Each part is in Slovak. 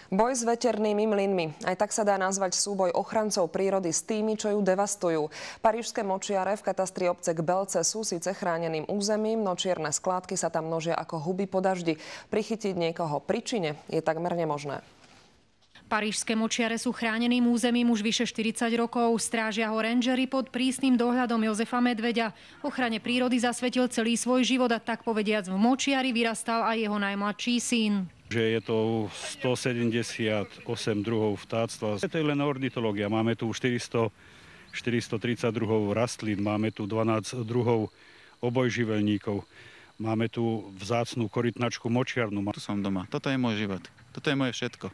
Boj s veternými mlynmi. Aj tak sa dá nazvať súboj ochrancov prírody s tými, čo ju devastujú. Parížske močiare v katastri obce Gbelce sú síce chráneným územím, no čierne skládky sa tam množia ako huby po daždi. Prichytiť niekoho pri čine je takmer nemožné. Parížske močiare sú chráneným územím už vyše 40 rokov. Strážia ho rangery pod prísnym dohľadom Jozefa Medveďa. Ochrane prírody zasvetil celý svoj život a tak povediac v močiari vyrastal aj jeho najmladší syn. Že je to 178 druhov vtáctva. To je len ornitológia. Máme tu 430 druhov rastlín, máme tu 12 druhov obojživelníkov. Máme tu vzácnu korytnačku močiarnu. Tu som doma. Toto je môj život. Toto je moje všetko.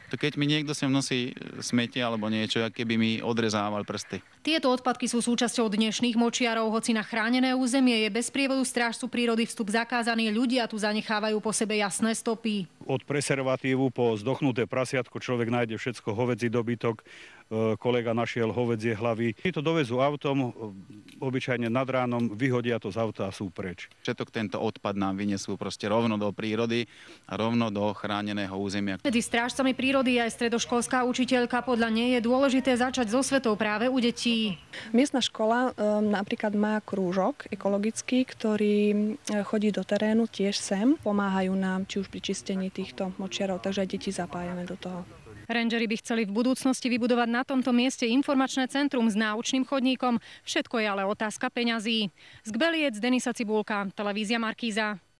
To keď mi niekto sem nosí smetie alebo niečo, ako keby mi odrezával prsty. Tieto odpadky sú súčasťou dnešných močiarov, hoci na chránené územie je bez sprievodu strážcu prírody vstup zakázaný, ľudia tu zanechávajú po sebe jasné stopy. Od preservatívu po zdochnuté prasiatko človek nájde všetko, hovädzí dobytok, kolega našiel hovädzie hlavy. Tí to dovezú autom, obyčajne nad ránom, vyhodia to z auta a sú preč. Všetok tento odpad nám vyniesú proste rovno do prírody a rovno do chráneného územia. Medzi strážcami prírody aj stredoškolská učiteľka. Podľa nej je dôležité začať so osvetou práve u detí. Miestna škola napríklad má krúžok ekologický, ktorý chodí do terénu tiež sem. Pomáhajú nám či už pri čistení týchto močiarov, takže aj deti zapájame do toho. Rangery by chceli v budúcnosti vybudovať na tomto mieste informačné centrum s náučným chodníkom. Všetko je ale otázka peňazí. Z Gbeliec Denisa Cibulka, televízia Markíza.